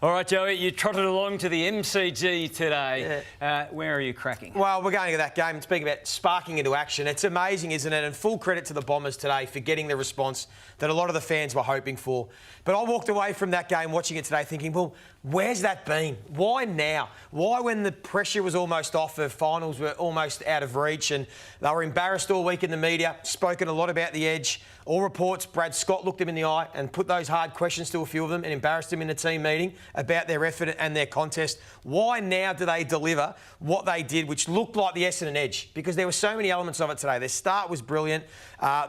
All right, Joey, you trotted along to the MCG today. Yeah. Where are you cracking? Well, we're going to that game and speaking about sparking into action. It's amazing, isn't it? And full credit to the Bombers today for getting the response that a lot of the fans were hoping for. But I walked away from that game watching it today thinking, well, where's that been? Why now? Why when the pressure was almost off, the finals were almost out of reach and they were embarrassed all week in the media, spoken a lot about the edge. All reports, Brad Scott looked them in the eye and put those hard questions to a few of them and embarrassed them in the team meeting about their effort and their contest. Why now do they deliver what they did, which looked like the Essendon edge? Because there were so many elements of it today. Their start was brilliant.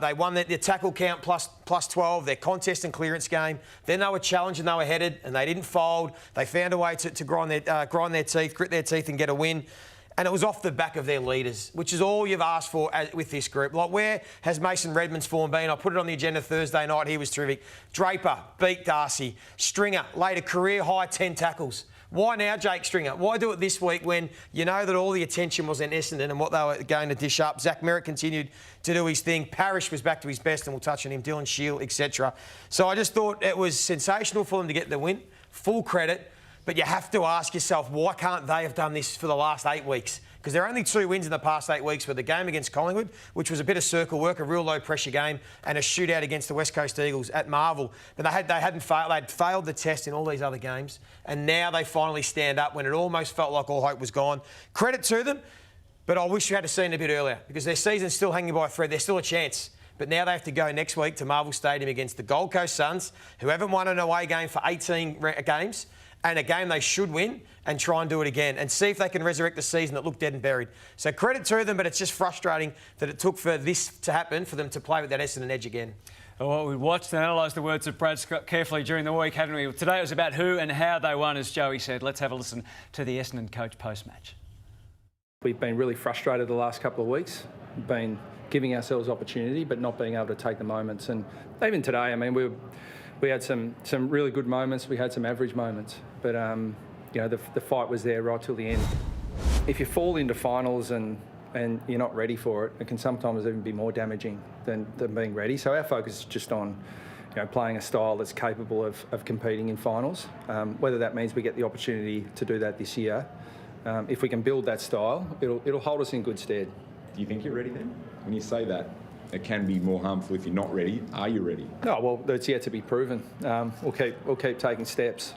They won their tackle count plus 12, their contest and clearance game. Then they were challenged and they were headed and they didn't fold. They found a way to grind their teeth, grit their teeth and get a win. And it was off the back of their leaders, which is all you've asked for with this group. Like, where has Mason Redman's form been? I put it on the agenda Thursday night. He was terrific. Draper beat Darcy. Stringer laid a career-high 10 tackles. Why now, Jake Stringer? Why do it this week when you know that all the attention was in Essendon and what they were going to dish up? Zach Merritt continued to do his thing. Parrish was back to his best, and we'll touch on him. Dylan Shield, etc. So I just thought it was sensational for them to get the win. Full credit. But you have to ask yourself, why can't they have done this for the last 8 weeks? Because there are only 2 wins in the past 8 weeks, with the game against Collingwood, which was a bit of circle work, a real low-pressure game, and a shootout against the West Coast Eagles at Marvel. But they'd failed the test in all these other games, and now they finally stand up when it almost felt like all hope was gone. Credit to them, but I wish we had seen it a bit earlier, because their season's still hanging by a thread. There's still a chance. But now they have to go next week to Marvel Stadium against the Gold Coast Suns, who haven't won an away game for 18 games, and a game they should win, and try and do it again and see if they can resurrect the season that looked dead and buried. So credit to them, but it's just frustrating that it took for this to happen, for them to play with that Essendon edge again. Well, we watched and analysed the words of Brad Scott carefully during the week, haven't we? Today it was about who and how they won, as Joey said. Let's have a listen to the Essendon coach post-match. We've been really frustrated the last couple of weeks. We've been giving ourselves opportunity but not being able to take the moments. And even today, I mean, we had some really good moments. We had some average moments. But, you know, the fight was there right till the end. If you fall into finals and you're not ready for it, it can sometimes even be more damaging than being ready. So our focus is just on, you know, playing a style that's capable of competing in finals. Whether that means we get the opportunity to do that this year, if we can build that style, it'll hold us in good stead. Do you think you're ready then? When you say that, it can be more harmful if you're not ready. Are you ready? No, well, that's yet to be proven. We'll keep taking steps.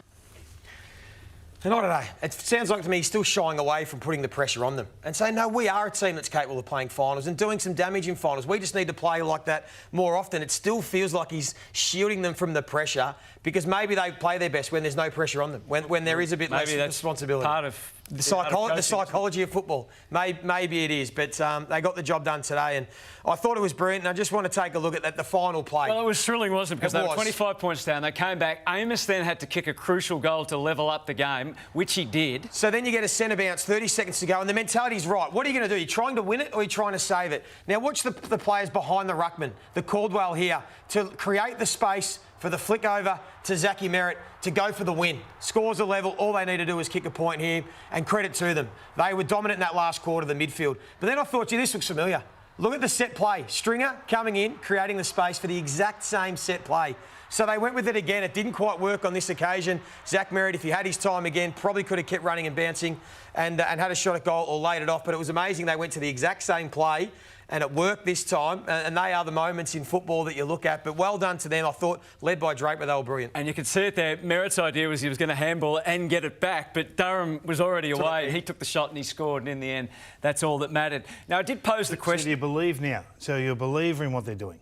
And I don't know. It sounds like to me he's still shying away from putting the pressure on them and saying, no, we are a team that's capable of playing finals and doing some damage in finals. We just need to play like that more often. It still feels like he's shielding them from the pressure because maybe they play their best when there's no pressure on them, when there is a bit less responsibility. Part of the psychology of football. Maybe it is, but they got the job done today, and I thought it was brilliant. And I just want to take a look at the final play. Well, it was thrilling, wasn't it? Because they were 25 points down. They came back. Amos then had to kick a crucial goal to level up the game, which he did. So then you get a centre bounce, 30 seconds to go, and the mentality's right. What are you going to do? Are you trying to win it or are you trying to save it? Now watch the players behind the ruckman, the Caldwell here, to create the space for the flick over to Zachy Merritt to go for the win. Scores a level. All they need to do is kick a point here, and credit to them. They were dominant in that last quarter of the midfield. But then I thought, gee, this looks familiar. Look at the set play. Stringer coming in, creating the space for the exact same set play. So they went with it again. It didn't quite work on this occasion. Zach Merritt, if he had his time again, probably could have kept running and bouncing and had a shot at goal or laid it off. But it was amazing. They went to the exact same play, and it worked this time. And they are the moments in football that you look at. But well done to them. I thought, led by Draper, they were brilliant. And you could see it there. Merritt's idea was he was going to handball and get it back, but Durham was already away. He took the shot and he scored, and in the end, that's all that mattered. Now, I did pose the question. So do you believe now? So you're a believer in what they're doing?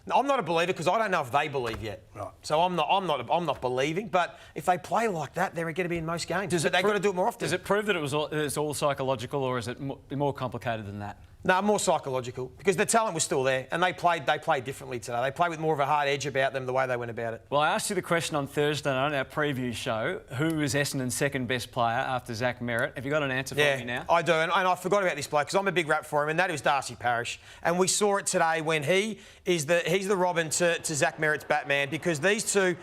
I'm not a believer because I don't know if they believe yet. Right. So I'm not believing. But if they play like that, they're going to be in most games. They've got to do it more often. Does it prove that it's all psychological, or is it more complicated than that? No, more psychological, because the talent was still there, and they played differently today. They played with more of a hard edge about them, the way they went about it. Well, I asked you the question on Thursday night on our preview show, who is Essendon's second best player after Zach Merritt? Have you got an answer for me now? I do, and I forgot about this bloke because I'm a big rap for him, and that is Darcy Parrish. And we saw it today when he's the Robin to Zach Merritt's Batman, because these two,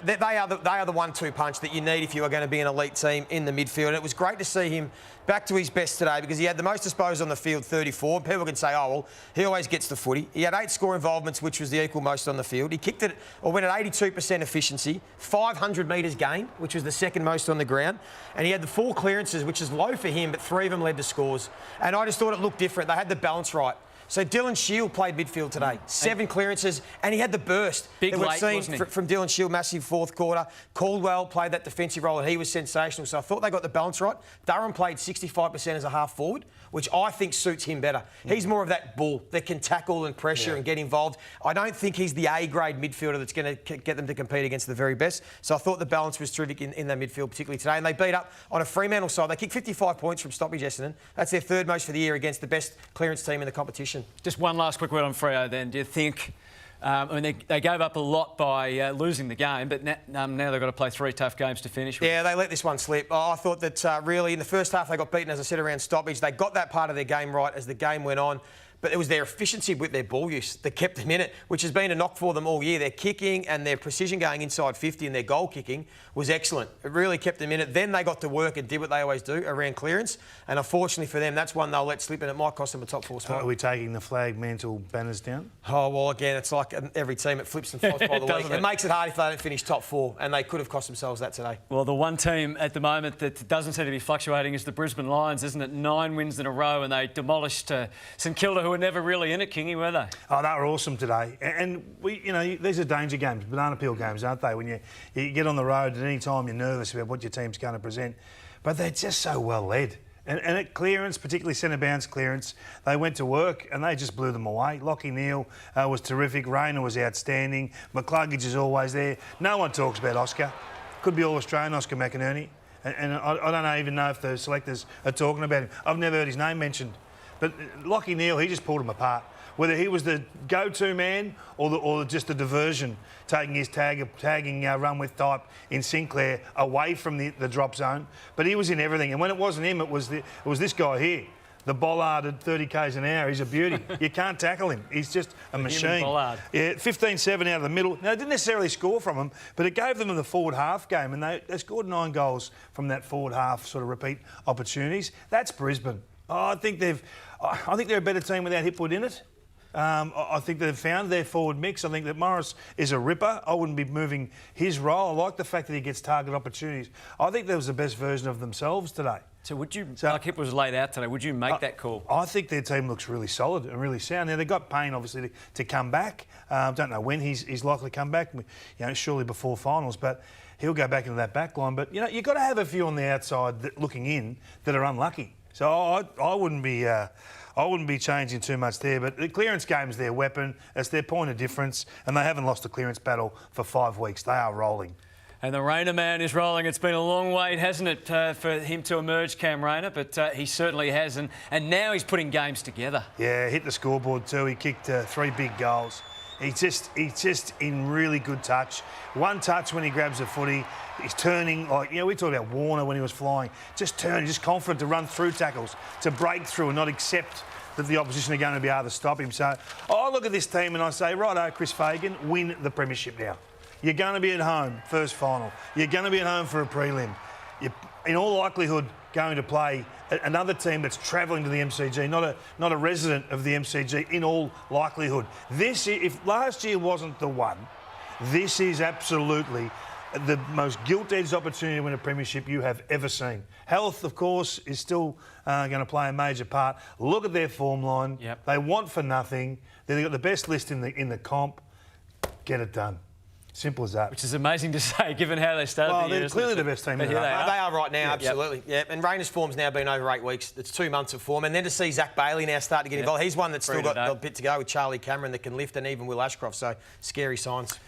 they are the 1-2 punch that you need if you are going to be an elite team in the midfield. And it was great to see him back to his best today, because he had the most disposals on the field, 34. forward. People can say, oh, well, he always gets the footy. He had 8 score involvements, which was the equal most on the field. He kicked it, or went at 82% efficiency, 500 metres gained, which was the second most on the ground. And he had the 4 clearances, which is low for him, but 3 of them led to scores. And I just thought it looked different. They had the balance right. So Dylan Shield played midfield today. 7 clearances, and he had the burst big that we've late, seen wasn't he? from Dylan Shield, massive fourth quarter. Caldwell played that defensive role, and he was sensational. So I thought they got the balance right. Durham played 65% as a half forward, which I think suits him better. He's more of that bull that can tackle and pressure and get involved. I don't think he's the A-grade midfielder that's going to get them to compete against the very best. So I thought the balance was terrific in that midfield, particularly today. And they beat up on a Fremantle side. They kicked 55 points from stoppage, Essendon. That's their 3rd most for the year against the best clearance team in the competition. Just one last quick word on Freo then. Do you think... they gave up a lot by losing the game, but now they've got to play 3 tough games to finish with. Yeah, they let this one slip. I thought that really in the first half they got beaten, as I said, around stoppage. They got that part of their game right as the game went on. But it was their efficiency with their ball use that kept them in it, which has been a knock for them all year. Their kicking and their precision going inside 50 and their goal kicking was excellent. It really kept them in it. Then they got to work and did what they always do around clearance. And unfortunately for them, that's one they'll let slip, and it might cost them a top 4 spot. Are we taking the flag mantle banners down? Oh, well, again, it's like every team, it flips and flops by the week. It makes it hard if they don't finish top 4, and they could have cost themselves that today. Well, the one team at the moment that doesn't seem to be fluctuating is the Brisbane Lions, isn't it? 9 wins in a row, and they demolished St Kilda, who were never really in it, Kingy, were they? Oh, they were awesome today. And these are danger games, banana peel games, aren't they? When you get on the road at any time, you're nervous about what your team's going to present. But they're just so well led. And at clearance, particularly centre bounce clearance, they went to work and they just blew them away. Lachie Neale was terrific. Rayner was outstanding. McCluggage is always there. No one talks about Oscar. Could be All-Australian Oscar McInerney. And I don't even know if the selectors are talking about him. I've never heard his name mentioned. But Lachie Neale, he just pulled them apart. Whether he was the go-to man or just the diversion, taking his tagging run with type in Sinclair away from the drop zone. But he was in everything. And when it wasn't him, it was this guy here. The bollard at 30 k's an hour. He's a beauty. You can't tackle him. He's just a machine. Bollard. Yeah, 15-7 out of the middle. Now, they didn't necessarily score from him, but it gave them the forward half game, and they scored 9 goals from that forward half sort of repeat opportunities. That's Brisbane. I think they're a better team without Hipwood in it. I think they've found their forward mix. I think that Morris is a ripper. I wouldn't be moving his role. I like the fact that he gets target opportunities. I think that was the best version of themselves today. So would you, like Hip was laid out today, would you make that call? I think their team looks really solid and really sound. Now, they've got Payne, obviously, to come back. Don't know when he's likely to come back, surely before finals, but he'll go back into that back line. But, you've got to have a few on the outside looking in that are unlucky. So I wouldn't be changing too much there, but the clearance game is their weapon. It's their point of difference, and they haven't lost a clearance battle for 5 weeks. They are rolling. And the Rayner man is rolling. It's been a long wait, hasn't it, for him to emerge, Cam Rayner? But he certainly has, and now he's putting games together. Yeah, hit the scoreboard too. He kicked 3 big goals. He's just in really good touch. One touch when he grabs the footy. He's turning, we talked about Warner when he was flying. Just turning, just confident to run through tackles, to break through and not accept that the opposition are going to be able to stop him. So I look at this team and I say, righto, Chris Fagan, win the premiership now. You're going to be at home, first final. You're going to be at home for a prelim. You're, in all likelihood, going to play another team that's travelling to the MCG, not a resident of the MCG, in all likelihood. If last year wasn't the one, this is absolutely the most gilt-edged opportunity to win a premiership you have ever seen. Health, of course, is still going to play a major part. Look at their form line. Yep. They want for nothing. They've got the best list in the comp. Get it done. Simple as that. Which is amazing to say, given how they started the year. They're clearly the best team in the They are right now, absolutely. Yep. And Rayner's form's now been over 8 weeks. It's 2 months of form. And then to see Zach Bailey now start to get involved. He's one that's still got a bit to go with Charlie Cameron that can lift, and even Will Ashcroft. So, scary signs.